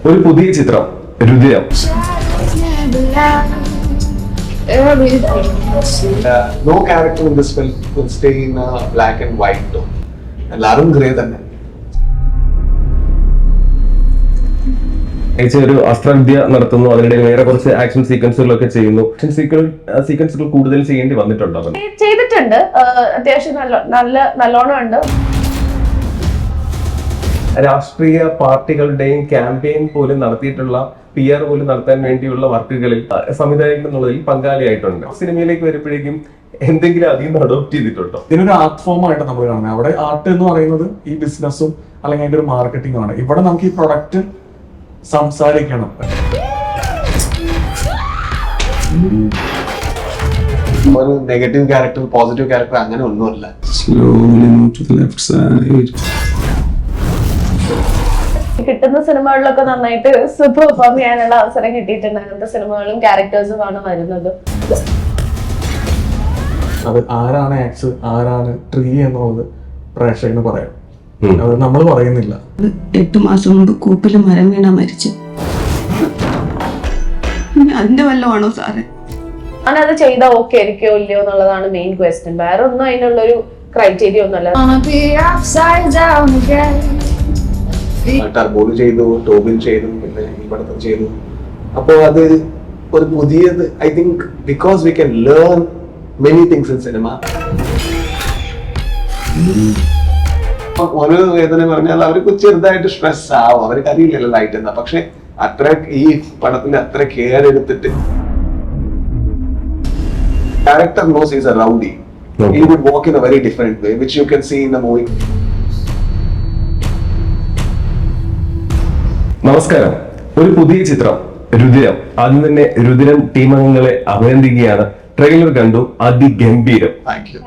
ഒരു പുതിയ ചിത്രം Rudhiram. No character in this film will stay in a black and white tone. എല്ലാരും grey തന്നെ. ഒരു അസ്ത്രവിദ്യ നടത്തുന്നു, അതിനിടയിൽ വേറെ കുറച്ച് ആക്ഷൻ സീക്വൻസുകളൊക്കെ ചെയ്യുന്നു. ആക്ഷൻ സീക്വൻസുകൾ കൂടുതൽ ചെയ്യേണ്ടി വന്നിട്ടുണ്ടോ? ചെയ്തിട്ടുണ്ട്, അത്യാവശ്യം നല്ലോണം ഉണ്ട്. രാഷ്ട്രീയ പാർട്ടികളുടെയും ക്യാമ്പയിൻ പോലും നടത്തിയിട്ടുള്ള PR പോലും നടത്താൻ വേണ്ടിയുള്ള വർക്കുകളിൽ സംവിധായകൻ എന്നുള്ളതിൽ പങ്കാളിയായിട്ടുണ്ട്. സിനിമയിലേക്ക് വരുമ്പോഴേക്കും എന്തെങ്കിലും അതിൽ നിന്ന് അഡോപ്റ്റ് ചെയ്തിട്ടുണ്ടോ? ഇതിനൊരു ആർട്ട് ഫോം ആയിട്ട് നമ്മൾ കാണുന്നത്. അവിടെ ആർട്ട് എന്ന് പറയുന്നത് ഈ ബിസിനസ്സും അല്ലെങ്കിൽ അതിന്റെ ഒരു മാർക്കറ്റിംഗും ആണ്. ഇവിടെ നമുക്ക് ഈ പ്രൊഡക്റ്റ് സംസാരിക്കണം. ഒരു നെഗറ്റീവ് ക്യാരക്ടർ, പോസിറ്റീവ് ക്യാരക്ടർ അങ്ങനെ ഒന്നുമില്ല. കിട്ടുന്ന സിനിമകളിലൊക്കെ നന്നായിട്ട് പെർഫോം ചെയ്യാനുള്ള അവസരം കിട്ടിയിട്ടുണ്ട്. അങ്ങനത്തെ സിനിമകളും ക്യാരക്ടേഴ്സും ആണ് വരുന്നത്. അത് ആരാണ് ആക്സ്, ആരാണ് ട്രീ എന്നുള്ളത് പ്രേക്ഷകന് പറയാം. അത് നമ്മൾ പറയുന്നില്ല. 8 മാസം മുമ്പ് കൂപ്പില് മരം വീണ മരിച്ചു. അതിന്റെ വല്ലതാണോ സാറേ? ഞാനത് ചെയ്ത ഓക്കെ ആയിരിക്കോ ഇല്ലയോ എന്നുള്ളതാണ് മെയിൻ ക്വസ്റ്റ്യൻ. വേറെ ഒന്നും അതിനുള്ളൊരു ക്രൈറ്റീരിയ ഒന്നുമല്ല. ടർബോൾ ചെയ്തു, ടോബിൻ ചെയ്തു, പിന്നെ ഈ പടത്തിൽ ചെയ്തു. അപ്പോ അത് ഒരു പുതിയത്. I think because we can learn many things in cinema. ഒരു വേദന പറഞ്ഞാൽ അവർക്ക് ചെറുതായിട്ട് സ്ട്രെസ് ആവും, അവർക്ക് അറിയില്ലല്ലോ ലൈറ്റ് എന്താ. പക്ഷെ അത്ര ഈ പടത്തിൽ അത്ര കെയർ എടുത്തിട്ട് character knows he's a rowdy. He would walk in a very different way, which you can see in the movie. നമസ്കാരം. ഒരു പുതിയ ചിത്രം രുതിരം. ആദ്യം തന്നെ രുതിരം ടീം അംഗങ്ങളെ അഭിനന്ദിക്കുകയാണ്. ട്രെയിലർ കണ്ടു, അതിഗംഭീരം. Thank you.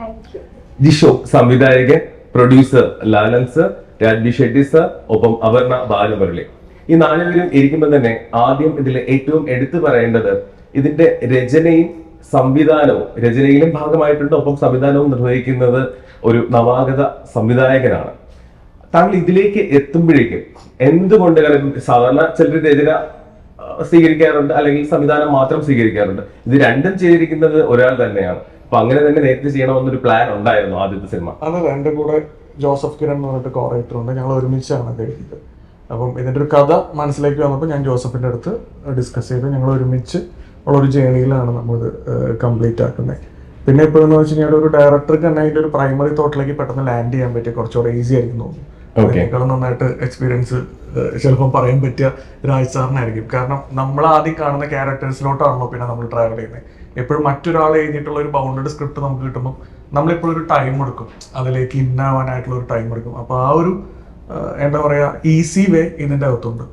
ജിഷോ സംവിധായകൻ, producer Lalan sir, Raj B Shetty sir, ഒപ്പം അപർണ ബാലമുരളി. ഈ 4 പേരും ഇരിക്കുമ്പോൾ തന്നെ ആദ്യം ഇതിൽ ഏറ്റവും എടുത്തു പറയേണ്ടത് ഇതിന്റെ രചനയും സംവിധാനവും. രചനയിലും ഭാഗമായിട്ടുണ്ട്, ഒപ്പം സംവിധാനവും നിർവഹിക്കുന്നത് ഒരു നവാഗത സംവിധായകനാണ്. താങ്കൾ ഇതിലേക്ക് എത്തുമ്പോഴേക്കും എന്തുകൊണ്ട്, സാധാരണ ചിലർ രചന സ്വീകരിക്കാറുണ്ട് അല്ലെങ്കിൽ സംവിധാനം മാത്രം സ്വീകരിക്കാറുണ്ട്, ഇത് രണ്ടും ചെയ്തിരിക്കുന്നത് ഒരാൾ തന്നെയാണ്. അപ്പൊ അങ്ങനെ തന്നെ നേരത്തെ ചെയ്യണമെന്നൊരു പ്ലാൻ ഉണ്ടായിരുന്നു ആദ്യത്തെ സിനിമ? അതല്ല, എന്റെ കൂടെ ജോസഫ് കിരൺ എന്ന് പറഞ്ഞിട്ട് കോറേറ്റർ ഉണ്ട്. ഞങ്ങൾ ഒരുമിച്ചാണ് അത് എഴുതിയത്. അപ്പം ഇതിന്റെ ഒരു കഥ മനസ്സിലേക്ക് വന്നപ്പോൾ ഞാൻ ജോസഫിന്റെ അടുത്ത് ഡിസ്കസ് ചെയ്ത് ഞങ്ങൾ ഒരുമിച്ച് ഉള്ളൊരു ജേണിയിലാണ് നമ്മളിത് കംപ്ലീറ്റ് ആക്കുന്നത്. പിന്നെ ഇപ്പോഴെന്ന് വെച്ച് കഴിഞ്ഞാൽ ഒരു ഡയറക്ടർക്ക് തന്നെ അതിന്റെ ഒരു പ്രൈമറി തോട്ടിലേക്ക് പെട്ടെന്ന് ലാൻഡ് ചെയ്യാൻ പറ്റിയ കുറച്ചുകൂടെ ഈസി ആയിരിക്കും തോന്നുന്നു. അതിനേക്കാളും നന്നായിട്ട് എക്സ്പീരിയൻസ് ചിലപ്പോൾ പറയാൻ പറ്റിയ രാജ് സാറിനായിരിക്കും. കാരണം നമ്മൾ ആദ്യം കാണുന്ന ക്യാരക്ടേഴ്സിലോട്ടാണല്ലോ പിന്നെ നമ്മൾ ട്രാവൽ ചെയ്യുന്നത്. എപ്പോഴും മറ്റൊരാൾ എഴുതിയിട്ടുള്ള ഒരു ബൗണ്ടഡ് സ്ക്രിപ്റ്റ് നമുക്ക് കിട്ടുമ്പോൾ നമ്മളിപ്പോഴും ഒരു ടൈം എടുക്കും, അതിലേക്ക് ഇന്നാവാനായിട്ടുള്ള ഒരു ടൈം എടുക്കും. അപ്പൊ ആ ഒരു എന്താ പറയാ ഈസി വേ ഇതിന്റെ അകത്തുണ്ട്.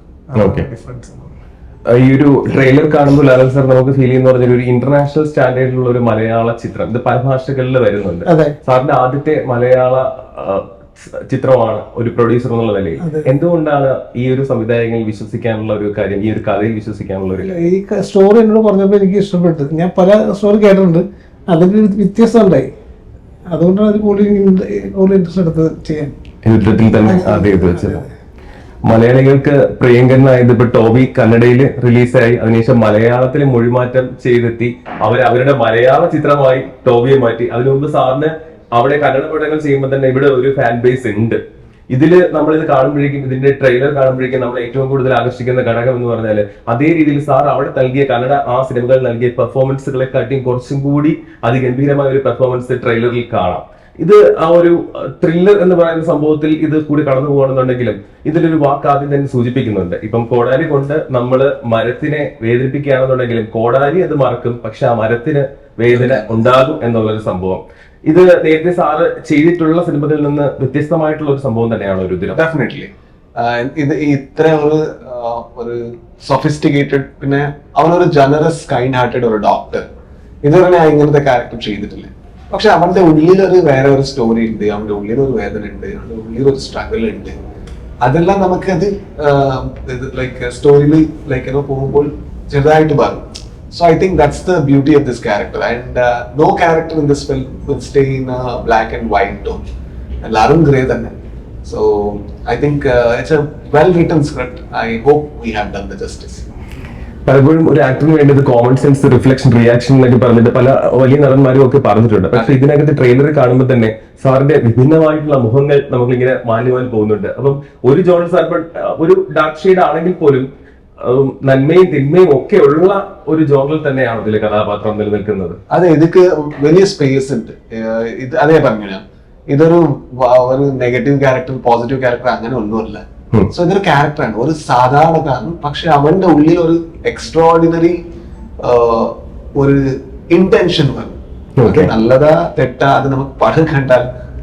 ഡിഫറൻസ് ഈ ഒരു ട്രെയിലർ കാണുമ്പോൾ ലാലൻ സാർ നമുക്ക് ഫീൽ ചെയ്യുന്ന പറഞ്ഞ ഒരു ഇന്റർനാഷണൽ സ്റ്റാൻഡേർഡിലുള്ള ഒരു മലയാള ചിത്രം. ഇത് പല ഭാഷകളിൽ വരുന്നുണ്ട്. സാറിന്റെ ആദ്യത്തെ മലയാള ചിത്രമാണ് ഒരു പ്രൊഡ്യൂസർ എന്നുള്ള നിലയിൽ. എന്തുകൊണ്ടാണ് ഈ ഒരു സംവിധായകനിൽ വിശ്വസിക്കാനുള്ള ഒരു കാര്യം, ഈ ഒരു കഥയിൽ വിശ്വസിക്കാനുള്ള ഒരു കാര്യം? ഈ സ്റ്റോറി എന്നോട് പറഞ്ഞപ്പോൾ എനിക്ക് ഇഷ്ടപ്പെട്ടു. ഞാൻ പല സ്റ്റോറി കേട്ടിട്ടുണ്ട്, അതിന്റെ വ്യത്യസ്തം ഉണ്ടായി. അതുകൊണ്ടാണ് അത് കൂടുതൽ ഇൻട്രസ്റ്റ് എടുത്ത് ചെയ്യാൻ. യുദ്ധത്തിൽ തന്നെ ആദ്യം ഇത് വെച്ചത്. മലയാളികൾക്ക് പ്രിയങ്കരനായത് ഇപ്പൊ ടോബി കന്നഡയിൽ റിലീസായി, അതിനുശേഷം മലയാളത്തിൽ മൊഴിമാറ്റം ചെയ്തെത്തി അവരുടെ മലയാള ചിത്രമായി ടോബിയെ മാറ്റി. അതിനു മുമ്പ് സാറിന് അവിടെ കന്നഡ പടങ്ങൾ ചെയ്യുമ്പോൾ തന്നെ ഇവിടെ ഒരു ഫാൻ ബേസ് ഉണ്ട്. ഇതില് നമ്മളിത് കാണുമ്പോഴേക്കും, ഇതിന്റെ ട്രെയിലർ കാണുമ്പോഴേക്കും നമ്മൾ ഏറ്റവും കൂടുതൽ ആകർഷിക്കുന്ന ഘടകം എന്ന് പറഞ്ഞാൽ അതേ രീതിയിൽ സാർ അവിടെ നൽകിയ കന്നഡ ആ സിനിമകൾ നൽകിയ പെർഫോമൻസുകളെ കാട്ടിയും കുറച്ചും കൂടി അതിഗംഭീരമായ ഒരു പെർഫോമൻസ് ട്രെയിലറിൽ കാണാം. ഇത് ആ ഒരു ത്രില്ലർ എന്ന് പറയുന്ന സംഭവത്തിൽ ഇത് കൂടി കടന്നു പോകണമെന്നുണ്ടെങ്കിലും ഇതിലൊരു വാക്ക് ആദ്യം തന്നെ സൂചിപ്പിക്കുന്നുണ്ട്. ഇപ്പം കോടാലി കൊണ്ട് നമ്മള് മരത്തിനെ വേദനിപ്പിക്കുകയാണെന്നുണ്ടെങ്കിലും കോടാലി അത് മറക്കും, പക്ഷെ ആ മരത്തിന് വേദന ഉണ്ടാകും എന്നുള്ളൊരു സംഭവം. ഇത് നേരത്തെ സാറ് ചെയ്തിട്ടുള്ള സിനിമകളിൽ നിന്ന് വ്യത്യസ്തമായിട്ടുള്ള ഒരു സംഭവം തന്നെയാണ് ഒരു രുതിരം. ഡെഫിനറ്റ്ലി. ഇത് ഇത്ര ഒരു സൊഫിസ്റ്റിക്കേറ്റഡ്, പിന്നെ അവനൊരു ജനറസ് കൈൻഡ് ഹാർട്ടഡ് ഒരു ഡോക്ടർ. ഇതുവരെ ഞാൻ ഇങ്ങനത്തെ ക്യാരക്ടർ ചെയ്തിട്ടില്ല. പക്ഷെ അവന്റെ ഉള്ളിലൊരു വേറെ ഒരു സ്റ്റോറി ഉണ്ട്, അവന്റെ ഉള്ളിലൊരു വേദന ഉണ്ട്, അവന്റെ ഉള്ളിലൊരു സ്ട്രഗിൾ ഉണ്ട്. അതെല്ലാം നമുക്കത് ലൈക്ക് സ്റ്റോറിയിൽ ലൈക്ക് പോകുമ്പോൾ ചെറുതായിട്ട് പറയും. So I think that's the beauty of this character, and no character in this film will stay in a black and white tone. എല്ലാരും ഗ്രേ തന്നെ. So I think it's a well-written script. I hope we have done the justice. പലപ്പോഴും ഒരു ആക്ടറിന് വേണ്ടത് common sense, reflection, reaction എന്നൊക്കെ പറഞ്ഞിട്ട് പല വലിയ നടന്മാരും ഒക്കെ പറഞ്ഞിട്ടുണ്ട്. പക്ഷെ ഇതിനകത്ത് ട്രെയിലർ കാണുമ്പോൾ തന്നെ സാറിന്റെ വിഭിന്നമായിട്ടുള്ള മുഖങ്ങൾ നമുക്കിങ്ങനെ മാഞ്ഞുമാൻ പോകുന്നുണ്ട്. അപ്പം ഒരു ജോൺ സാർ ഒരു ഡാർക്ക് ഷെയ്ഡ് ആണെങ്കിൽ പോലും നന്മയും തിന്മയും ഒക്കെ ഉള്ള ഒരു ജോണിൽ തന്നെയാണ് ഇതിലെ കഥാപാത്രം നിലനിൽക്കുന്നത്. അതെ, ഇതൊക്കെ വലിയ സ്പേസ് ഉണ്ട്. ഇത് അതേ പറഞ്ഞു ഞാൻ, ഇതൊരു നെഗറ്റീവ് ക്യാരക്ടർ, പോസിറ്റീവ് ക്യാരക്ടർ അങ്ങനെ ഒന്നുമല്ല. സോ ഇതൊരു ക്യാരക്ടറാണ്, ഒരു സാധാരണക്കാരൻ. പക്ഷെ അവന്റെ ഉള്ളിൽ ഒരു എക്സ്ട്രാordinary ഒരു ഇന്റൻഷൻ വരും. നല്ലതാ തെറ്റാ അത് നമുക്ക് പടം കണ്ടാൽ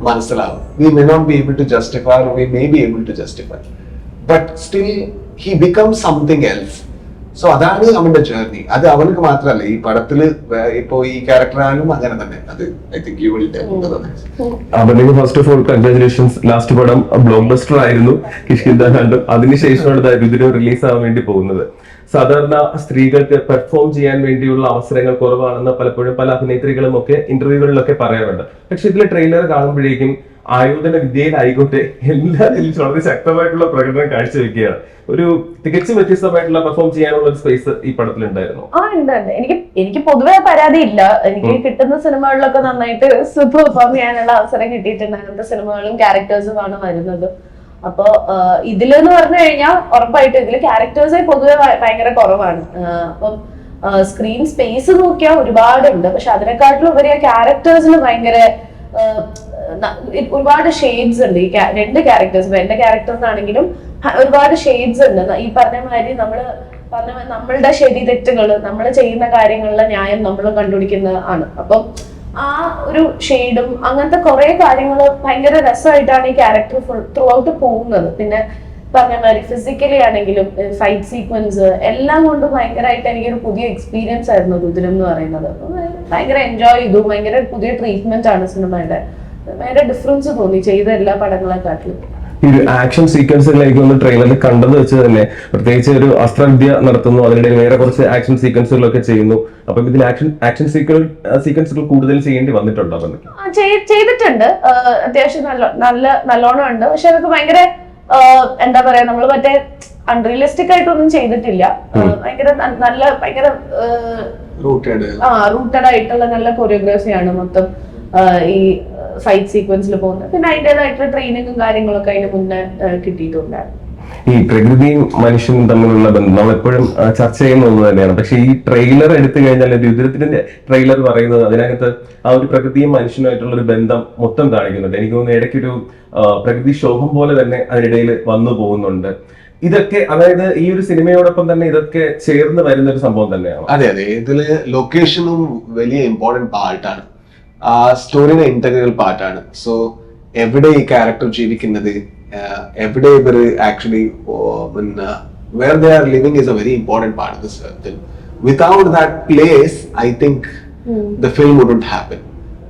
മനസ്സിലാവും. We may not be able to justify, we may be able to justify, but still he becomes something else. So അതാണ് അവന്റെ ജേർണി. അത് അവനക്ക് മാത്രമല്ല, ഈ പടത്തില് ഇപ്പോ ഈ ക്യാരക്ടർ ആയാലും അങ്ങനെ തന്നെ. അത് I think you will tell. അവന്റെ first of all congratulations. Last പടം ബ്ലോക്ക് ബസ്റ്റർ ആയിരുന്നു, കിഷ്കിന്ദ കണ്ടു. അതിനുശേഷമാണ് രുദ്രം റിലീസ് ആവാൻ വേണ്ടി പോകുന്നത്. സാധാരണ സ്ത്രീകൾക്ക് പെർഫോം ചെയ്യാൻ വേണ്ടിയുള്ള അവസരങ്ങൾ കുറവാണെന്ന് പലപ്പോഴും പല അഭിനേത്രികളും ഒക്കെ ഇന്റർവ്യൂകളിലൊക്കെ പറയാറുണ്ട്. പക്ഷെ ഇതിലെ ട്രെയിലർ കാണുമ്പോഴേക്കും ആയോധന വിദ്യയിലായിക്കോട്ടെ എല്ലാത്തിലും വളരെ ശക്തമായിട്ടുള്ള പ്രകടനം കാഴ്ചവെക്കുകയാണ്. ഒരു തികച്ചും വ്യത്യസ്തമായിട്ടുള്ള പെർഫോം ചെയ്യാനുള്ള ഒരു സ്പേസ് ഈ പടത്തിലുണ്ടായിരുന്നു. ഉണ്ട്. എനിക്ക് പൊതുവെ പരാതി ഇല്ല. എനിക്ക് കിട്ടുന്ന സിനിമകളിലൊക്കെ നന്നായിട്ട് പെർഫോം ചെയ്യാനുള്ള അവസരം കിട്ടിയിട്ടുണ്ട്. അങ്ങനത്തെ സിനിമകളും ക്യാരക്ടേഴ്സും ആണ് വരുന്നത്. അപ്പൊ ഇതിലെന്ന് പറഞ്ഞു കഴിഞ്ഞാൽ ഉറപ്പായിട്ടും ഇതില് ക്യാരക്ടേഴ്സെ പൊതുവെ ഭയങ്കര കുറവാണ്. അപ്പം സ്ക്രീൻ സ്പേസ് നോക്കിയാൽ ഒരുപാടുണ്ട്. പക്ഷെ അതിനെക്കാട്ടിലും ഉപരി ആ ക്യാരക്ടേഴ്സിന് ഭയങ്കര ഒരുപാട് ഷെയ്ഡ്സ് ഉണ്ട്. ഈ രണ്ട് ക്യാരക്ടേഴ്സും, എന്റെ ക്യാരക്ടേഴ്സിനാണെങ്കിലും ഒരുപാട് ഷെയ്ഡ്സ് ഉണ്ട്. ഈ പറഞ്ഞ മാതിരി നമ്മളുടെ ശരി തെറ്റുകള്, നമ്മൾ ചെയ്യുന്ന കാര്യങ്ങളിലെ ന്യായം നമ്മൾ കണ്ടുപിടിക്കുന്ന ആണ്. അപ്പം ആ ഒരു ഷെയ്ഡും അങ്ങനത്തെ കുറെ കാര്യങ്ങൾ ഭയങ്കര രസമായിട്ടാണ് ഈ ക്യാരക്ടർ ത്രൂ ഔട്ട് പോകുന്നത്. പിന്നെ പറഞ്ഞ മാതിരി ഫിസിക്കലി ആണെങ്കിലും ഫൈറ്റ് സീക്വൻസ് എല്ലാം കൊണ്ടും ഭയങ്കരമായിട്ട് എനിക്കൊരു പുതിയ എക്സ്പീരിയൻസ് ആയിരുന്നു രുദ്രം എന്ന് പറയുന്നത്. ഭയങ്കര എൻജോയ് ചെയ്തു. ഭയങ്കര പുതിയ ട്രീറ്റ്മെന്റ് ആണ് സിനിമയുടെ. ഭയങ്കര ഡിഫറൻസ് തോന്നി ചെയ്ത എല്ലാ പടങ്ങളെക്കാട്ടിലും. ഈ ഒരു ആക്ഷൻ സീക്വൻസുകളിലേക്ക് ഒന്ന് ട്രെയിലറിൽ കണ്ടെന്ന് വെച്ച് തന്നെ, പ്രത്യേകിച്ച് ഒരു അസ്ത്രവിദ്യ നടത്തുന്നു, അതിനിടയിൽ വേറെ കുറച്ച് ആക്ഷൻ സീക്വൻസുകളൊക്കെ ചെയ്യുന്നു. അപ്പം ഇതിൽ ആക്ഷൻ സീക്വൻസുകൾ കൂടുതൽ ചെയ്യേണ്ടി വന്നിട്ടുണ്ടോ? ചെയ്തിട്ടുണ്ട്, അത്യാവശ്യം നല്ലോണം ഉണ്ട്. പക്ഷെ അതൊക്കെ ഭയങ്കര എന്താ പറയാ, നമ്മൾ മറ്റേ അൺറിയലിസ്റ്റിക് ആയിട്ടൊന്നും ചെയ്തിട്ടില്ല. ഭയങ്കര റൂട്ടഡ് ആയിട്ടുള്ള നല്ല കൊറിയോഗ്രാഫിയാണ് മൊത്തം ഈ ഫൈറ്റ് സീക്വൻസിൽ പോകുന്നത്. പിന്നെ അതിൻ്റെതായിട്ടുള്ള ട്രെയിനിങ്ങും കാര്യങ്ങളൊക്കെ അതിന് മുന്നേ കിട്ടിയിട്ടുണ്ടായിരുന്നു. ഈ പ്രകൃതിയും മനുഷ്യനും തമ്മിലുള്ള ബന്ധം നമ്മൾ എപ്പോഴും ചർച്ച ചെയ്യുന്ന ഒന്ന് തന്നെയാണ്. പക്ഷെ ഈ ട്രെയിലർ എടുത്തു കഴിഞ്ഞാൽ, രുദ്രത്തിന്റെ ട്രെയിലർ പറയുന്നത് അതിനകത്ത് ആ ഒരു പ്രകൃതിയും മനുഷ്യനുമായിട്ടുള്ള ഒരു ബന്ധം മൊത്തം കാണിക്കുന്നുണ്ട്. എനിക്ക് തോന്നുന്നു ഇടയ്ക്കൊരു പ്രകൃതി ശോഭം പോലെ തന്നെ അതിനിടയിൽ വന്നു പോകുന്നുണ്ട്. ഇതൊക്കെ അതായത് ഈ ഒരു സിനിമയോടൊപ്പം തന്നെ ഇതൊക്കെ ചേർന്ന് വരുന്ന ഒരു സംഭവം തന്നെയാണ്. അതെ അതെ, ഇതില് ലൊക്കേഷനും വലിയ ഇമ്പോർട്ടന്റ് പാർട്ടാണ്, ആ സ്റ്റോറിയുടെ ഇന്റഗ്രൽ പാർട്ടാണ്. സോ എവിടെ ഈ ക്യാരക്ടർ ജീവിക്കുന്നത്, എവിടെ ഇവർ actually where they are living is a very important part of this film. Without that place, I think the film wouldn't happen.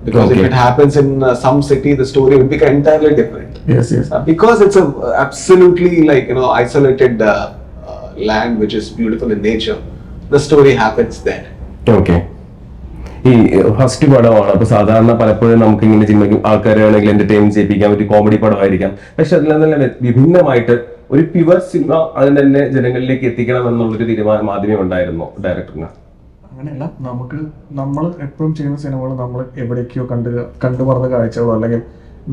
Because if it happens in some city, the story would be entirely different. Yes. Because it's a absolutely isolated land which is beautiful in nature. The story happens there. Okay. ഈ first പടമാണ്. അപ്പൊ സാധാരണ പലപ്പോഴും നമുക്ക് ഇങ്ങനെ ചിന്തിക്കും, ആൾക്കാരാണെങ്കിൽ entertain ചെയ്യിപ്പിക്കാൻ പറ്റിയ കോമഡി പടമായിരിക്കാം. പക്ഷെ അതിൽ തന്നെ വിഭിന്നമായിട്ട് ഒരു പ്യുവർ സിനിമ അതിന് തന്നെ ജനങ്ങളിലേക്ക് എത്തിക്കണം എന്നുള്ളൊരു തീരുമാനം ആദ്യമേ ഉണ്ടായിരുന്നു ഡയറക്ടറിന്. അങ്ങനെയല്ല, നമ്മൾ എപ്പോഴും ചെയ്യുന്ന സിനിമകൾ നമ്മൾ എവിടേക്കോ കണ്ടു പറഞ്ഞ കാഴ്ചകളോ അല്ലെങ്കിൽ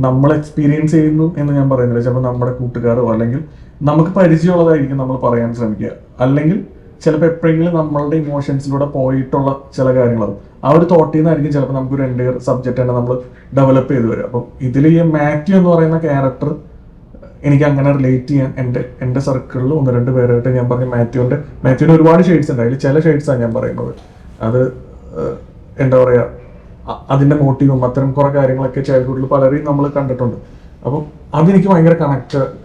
നമ്മൾ എക്സ്പീരിയൻസ് ചെയ്യുന്നു എന്ന് ഞാൻ പറയുന്നില്ല. ചിലപ്പോൾ നമ്മുടെ കൂട്ടുകാരോ അല്ലെങ്കിൽ നമുക്ക് പരിചയമുള്ളതായിരിക്കും നമ്മൾ പറയാൻ ശ്രമിക്കുക. അല്ലെങ്കിൽ ചിലപ്പോൾ എപ്പോഴെങ്കിലും നമ്മളുടെ ഇമോഷൻസിലൂടെ പോയിട്ടുള്ള ചില കാര്യങ്ങളും ആ ഒരു തോട്ടിൽ നിന്നായിരിക്കും ചിലപ്പോൾ നമുക്കൊരു എൻ്റയർ സബ്ജക്റ്റ് തന്നെ നമ്മൾ ഡെവലപ്പ് ചെയ്ത് വരും. അപ്പം ഇതിൽ ഈ മാത്യു എന്ന് പറയുന്ന ക്യാരക്ടർ എനിക്ക് അങ്ങനെ റിലേറ്റ് ചെയ്യാൻ എൻ്റെ സർക്കിളിൽ 1-2 പേരായിട്ട് ഞാൻ പറഞ്ഞു. മാത്യുവിന് ഒരുപാട് ഷെയ്ഡ്സ് ഉണ്ട്. അതിൽ ചില ഷെയ്ഡ്സാണ് ഞാൻ പറയുന്നത്. അത് എന്താ പറയുക, അതിൻ്റെ മോട്ടീവും അത്തരം കുറേ കാര്യങ്ങളൊക്കെ ചൈൽഡ്ഹുഡിൽ പലരെയും നമ്മൾ കണ്ടിട്ടുണ്ട്. അപ്പം അതെനിക്ക് ഭയങ്കര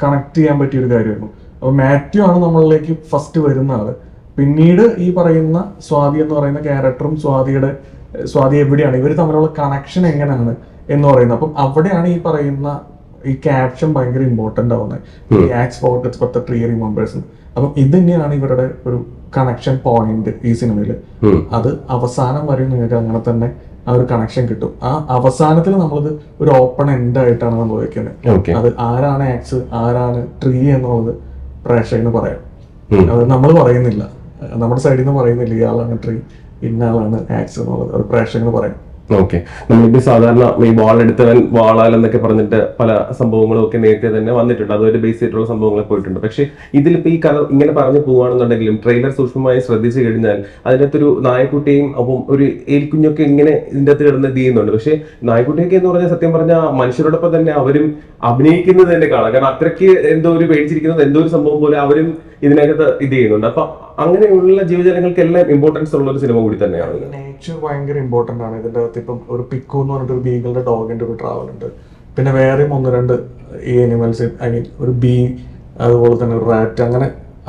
കണക്ട് ചെയ്യാൻ പറ്റിയൊരു കാര്യമായിരുന്നു. അപ്പം മാത്യു ആണ് നമ്മളിലേക്ക് ഫസ്റ്റ് വരുന്ന ആള്. പിന്നീട് ഈ പറയുന്ന സ്വാതി എന്ന് പറയുന്ന ക്യാരക്ടറും സ്വാതി എവിടെയാണ്, ഇവർ തമ്മിലുള്ള കണക്ഷൻ എങ്ങനെയാണ് എന്ന് പറയുന്നത്. അപ്പം അവിടെയാണ് ഈ പറയുന്ന ഈ ക്യാപ്ഷൻ ഭയങ്കര ഇമ്പോർട്ടന്റ് ആവുന്നത്. ഈ axe forgets but the tree remembers. അപ്പം ഇത് തന്നെയാണ് ഇവരുടെ ഒരു കണക്ഷൻ പോയിന്റ് ഈ സിനിമയിൽ. അത് അവസാനം വരെ നിങ്ങൾക്ക് അങ്ങനെ തന്നെ ആ ഒരു കണക്ഷൻ കിട്ടും. ആ അവസാനത്തിൽ നമ്മളത് ഒരു ഓപ്പൺ എൻഡ് ആയിട്ടാണ് നമ്മൾ വെക്കുന്നത്. ഓക്കെ. അത് ആരാണ് ആക്സ് ആരാണ് ട്രീ എന്നുള്ളത് പ്രേക്ഷകന് പറയാം. അത് നമ്മൾ പറയുന്നില്ല, നമ്മുടെ സൈഡിൽ നിന്ന് പറയുന്നില്ല ഇയാളാണ് ട്രീ ഇന്ന ആളാണ് ആക്സ് എന്നുള്ളത് ഒരു പ്രേക്ഷകന് പറയാം. ഓക്കെ. നമ്മളിപ്പോ സാധാരണ ഈ വാൾ എടുത്തവൻ വാളാൽ എന്നൊക്കെ പറഞ്ഞിട്ട് പല സംഭവങ്ങളും ഒക്കെ നേരത്തെ തന്നെ വന്നിട്ടുണ്ട്, അതുമായിട്ട് ബേസ് ചെയ്തിട്ടുള്ള സംഭവങ്ങൾ പോയിട്ടുണ്ട്. പക്ഷെ ഇതിലിപ്പോ ഈ കഥ ഇങ്ങനെ പറഞ്ഞു പോവുകയാണെന്നുണ്ടെങ്കിലും ട്രെയിലർ സൂക്ഷ്മമായി ശ്രദ്ധിച്ചു കഴിഞ്ഞാൽ അതിനകത്തൊരു നായക്കുട്ടിയും അപ്പം ഒരു എലിക്കുഞ്ഞൊക്കെ ഇങ്ങനെ ഇതിന്റെ അകത്ത് കിടന്ന് ഇത് ചെയ്യുന്നുണ്ട്. പക്ഷെ നായക്കുട്ടിയൊക്കെ എന്ന് പറഞ്ഞാൽ സത്യം പറഞ്ഞാൽ മനുഷ്യരോടൊപ്പം തന്നെ അവരും അഭിനയിക്കുന്നത് തന്നെ കാണാം. കാരണം അത്രയ്ക്ക് എന്തോ ഒരു പേടിച്ചിരിക്കുന്നത് എന്തോ ഒരു സംഭവം പോലെ അവരും ഇതിനകത്ത് ഇത് ചെയ്യുന്നുണ്ട്. അപ്പൊ അങ്ങനെയുള്ള ജീവജാലങ്ങൾക്ക് എല്ലാം ഇമ്പോർട്ടൻസ് ഉള്ള ഒരു സിനിമ കൂടി തന്നെയാണ്. നേച്ചർ ഭയങ്കര ഇമ്പോർട്ടന്റ് ആണ് ഇതിന്റെ അകത്ത്. ഇപ്പം ഒരു പിക്കു എന്ന് പറഞ്ഞിട്ട് ഒരു ബീഗിളുടെ ഡോഗിന്റെ ഒരു ട്രാവൽ ഉണ്ട്. പിന്നെ വേറെയും 1-2 ഈ അനിമൽസ്, ഐ മീൻ ഒരു ബീ, അതുപോലെ തന്നെ ഒരു റാറ്റ്,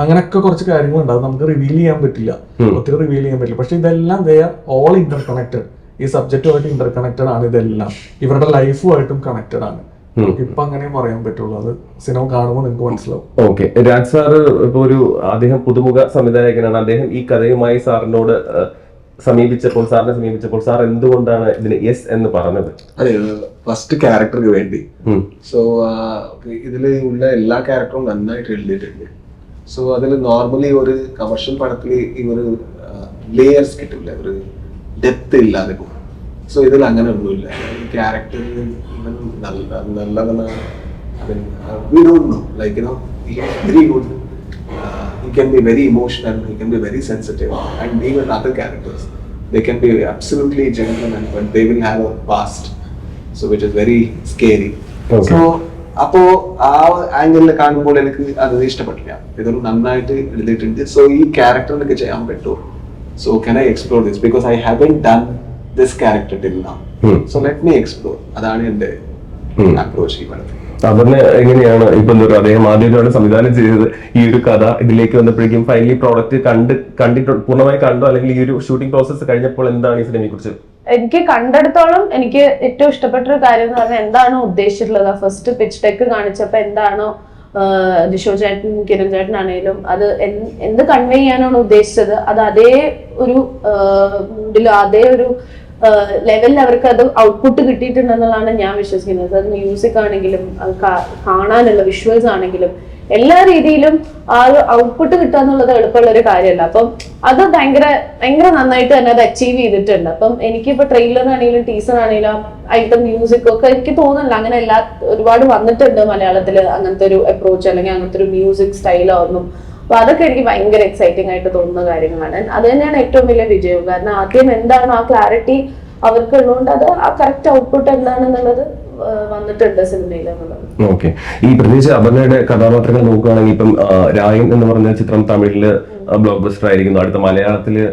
അങ്ങനെയൊക്കെ കുറച്ച് കാര്യങ്ങളുണ്ട്. അത് നമുക്ക് റിവീൽ ചെയ്യാൻ പറ്റില്ല, ഒത്തിരി റിവീൽ ചെയ്യാൻ പറ്റില്ല. പക്ഷെ ഇതെല്ലാം they are all Inter connected. ഈ സബ്ജക്റ്റുമായിട്ട് ഇന്റർ കണക്റ്റഡ് ആണ് ഇതെല്ലാം. ഇവരുടെ ലൈഫുമായിട്ടും കണക്റ്റഡ് ആണ്. ഇപ്പൊ അങ്ങനെ പറയാൻ പറ്റുള്ളൂ. അത് സിനിമ കാണുമ്പോൾ നിങ്ങൾക്ക് മനസ്സിലാവും. ഓക്കെ. രാജ് സാറ് ഇപ്പൊ അദ്ദേഹം പുതുമുഖ സംവിധായകനാണ്. അദ്ദേഹം ഈ കഥയുമായി സാറിനെ സമീപിച്ചപ്പോൾ സാർ എന്തുകൊണ്ടാണ് ഇതിന് യെസ് എന്ന് പറഞ്ഞത്? അതെ, ഫസ്റ്റ് ക്യാരക്ടർക്ക് വേണ്ടി. സോ ഇതില് ഉള്ള എല്ലാ ക്യാരക്ടറും നന്നായിട്ട് എഴുതിയിട്ടുണ്ട്. സോ അതിൽ നോർമലി ഒരു കമേഴ്ഷ്യൽ പടത്തിൽ ഇവര് ലേയേഴ്സ് കിട്ടില്ല, ഒരു ഡെപ്ത് ഇല്ലാതെ പോകും. സോ ഇതിൽ അങ്ങനെ ഒന്നുമില്ല. ഈ ക്യാരക്ടർ നല്ലതാണ്. We don't know, like, you know, he is very good. He can be very emotional, he can be very sensitive, and even other characters, they can be absolutely gentlemen, but they will have a past, so which is very scary. Okay. So അപ്പോ ആ ആംഗിളിൽ കാണുമ്പോൾ എനിക്ക് അത് ഇഷ്ടപ്പെട്ടില്ല. ഇതൊരു നന്നായിട്ട് എഴുതിയിട്ടുണ്ട്. സോ ഈ ക്യാരക്ടർ എനിക്ക് ചെയ്യാൻ പറ്റുമോ? So can I explore this, because I haven't done this character till now. So let me explore. അതാണ് എന്റെ അപ്രോച്ച് ഈ പടത്തിൽ. അതിന് എങ്ങനെയാണ് ഇപ്പൊ അദ്ദേഹം ആദ്യമായിട്ടാണ് സംവിധാനം ചെയ്തത് ഈ ഒരു കഥ ഇതിലേക്ക് വന്നപ്പോഴേക്കും ഫൈനലി പ്രോഡക്റ്റ് കണ്ടിട്ട് പൂർണ്ണമായി കണ്ടോ, അല്ലെങ്കിൽ ഈ ഒരു ഷൂട്ടിംഗ് പ്രോസസ്സ് കഴിഞ്ഞപ്പോൾ എന്താണ് ഈ സിനിമയെ കുറിച്ച്? എനിക്ക് കണ്ടെടുത്തോളം എനിക്ക് ഏറ്റവും ഇഷ്ടപ്പെട്ട ഒരു കാര്യം എന്ന് പറഞ്ഞാൽ എന്താണോ ഉദ്ദേശിച്ചിട്ടുള്ളത്, ഫസ്റ്റ് പിച്ച് ടെക്ക് കാണിച്ചപ്പോ എന്താണോ ജിഷോ ചേട്ടൻ കിരൺ ചേട്ടനാണേലും അത് എന്ത് കൺവേ ചെയ്യാനാണ് ഉദ്ദേശിച്ചത് അത് അതേ ഒരു മൂഡിലോ അതേ ഒരു ലെവലിൽ അവർക്ക് അത് ഔട്ട്പുട്ട് കിട്ടിയിട്ടുണ്ടെന്നുള്ളതാണ് ഞാൻ വിശ്വസിക്കുന്നത്. അത് മ്യൂസിക് ആണെങ്കിലും അത് കാണാനുള്ള വിഷ്വൽസ് ആണെങ്കിലും എല്ലാ രീതിയിലും ആ ഒരു ഔട്ട്പുട്ട് കിട്ടുക എന്നുള്ളത് എളുപ്പമുള്ള ഒരു കാര്യമല്ല. അപ്പം അത് ഭയങ്കര നന്നായിട്ട് തന്നെ അത് അച്ചീവ് ചെയ്തിട്ടുണ്ട്. അപ്പം എനിക്കിപ്പോ ട്രെയിലറാണെങ്കിലും ടീസറാണെങ്കിലും അതിന്റെ മ്യൂസിക് ഒക്കെ എനിക്ക് തോന്നുന്നില്ല അങ്ങനെ ഒരുപാട് വന്നിട്ടുണ്ട് മലയാളത്തിൽ അങ്ങനത്തെ ഒരു അപ്രോച്ച് അല്ലെങ്കിൽ അങ്ങനത്തെ ഒരു മ്യൂസിക് സ്റ്റൈലോ ഒന്നും. അപ്പൊ അതൊക്കെ എനിക്ക് ഭയങ്കര എക്സൈറ്റിംഗ് ആയിട്ട് തോന്നുന്ന കാര്യങ്ങളാണ്. അത് തന്നെയാണ് ഏറ്റവും വലിയ വിജയം. കാരണം ആദ്യം എന്താണ് ആ ക്ലാരിറ്റി അവർക്ക് ഉള്ളതുകൊണ്ട് അത് ആ കറക്റ്റ് ഔട്ട്പുട്ട് എന്താണെന്നുള്ളത് വന്നിട്ടുണ്ട് സിനിമയിൽ എന്നുള്ളത്. ഓക്കെ. ഈ പ്രത്യേകിച്ച് അപർണയുടെ കഥാപാത്രങ്ങൾ നോക്കുകയാണെങ്കിൽ ഇപ്പം രായൻ എന്ന് പറഞ്ഞ ചിത്രം തമിഴില് ബ്ലോക്ക് ബസ്റ്റർ ആയിരിക്കുന്നു. അടുത്ത മലയാളത്തില്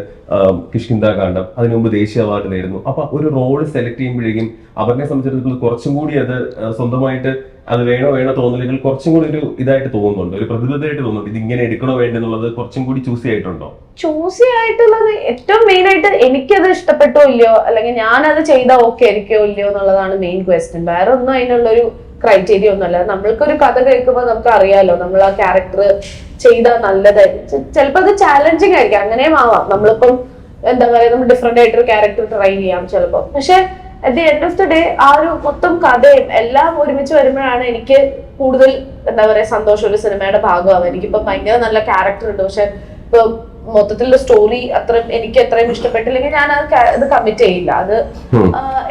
കിഷ്കിന്ദ കാണ്ഡം, അതിനു മുമ്പ് ദേശീയ അവാർഡ് നേടുന്നു. അപ്പൊ ഒരു റോൾ സെലക്ട് ചെയ്യുമ്പോഴേക്കും അവരെ സംബന്ധിച്ചിടത്തോളം കുറച്ചും കൂടി അത് സ്വന്തമായിട്ട് അത് വേണോ തോന്നലുകൾ കുറച്ചും കൂടി ഒരു ഇതായിട്ട് തോന്നുന്നുണ്ട്, ഒരു പ്രതിബദ്ധമായിട്ട് തോന്നുന്നുണ്ട്. ഇത് ഇങ്ങനെ എടുക്കണോ വേണ്ടെന്നുള്ളത് കുറച്ചും കൂടി ചൂസി ആയിട്ടുണ്ടോ? ചൂസി ആയിട്ടുള്ളത് ഏറ്റവും മെയിൻ ആയിട്ട് എനിക്കത് ഇഷ്ടപ്പെട്ടോ ഇല്ലയോ അല്ലെങ്കിൽ ഞാനത് ചെയ്താൽ ഓക്കെ ആയിരിക്കോ ഇല്ലയോ എന്നുള്ളതാണ് മെയിൻ ക്വസ്റ്റ്യൻ. വേറെ ഒന്നും അതിനുള്ളൊരു ക്രൈറ്റീരിയ ഒന്നുമല്ല. നമ്മൾക്കൊരു കഥ കേൾക്കുമ്പോൾ നമുക്ക് അറിയാലോ നമ്മൾ ആ ക്യാരക്ടർ ചെയ്താൽ നല്ലതായിരിക്കും. ചിലപ്പോൾ അത് ചാലഞ്ചിങ് ആയിരിക്കും, അങ്ങനെയും ആവാം. നമ്മളിപ്പം എന്താ പറയാ നമ്മൾ ഡിഫറെന്റ് ആയിട്ടൊരു ക്യാരക്ടർ ട്രൈ ചെയ്യാം ചിലപ്പോൾ. പക്ഷെ at the end of the day ആ ഒരു മൊത്തം കഥയും എല്ലാം ഒരുമിച്ച് വരുമ്പോഴാണ് എനിക്ക് കൂടുതൽ എന്താ പറയാ സന്തോഷം ഒരു സിനിമയുടെ ഭാഗമാവും. എനിക്കിപ്പോ ഭയങ്കര നല്ല ക്യാരക്ടർ ഉണ്ട്, പക്ഷെ ഇപ്പൊ മൊത്തത്തിലുള്ള സ്റ്റോറി എനിക്ക് അത്രയും ഇഷ്ടപ്പെട്ടില്ലെങ്കിൽ ഞാൻ അത് കമ്മിറ്റ് ചെയ്യില്ല. അത്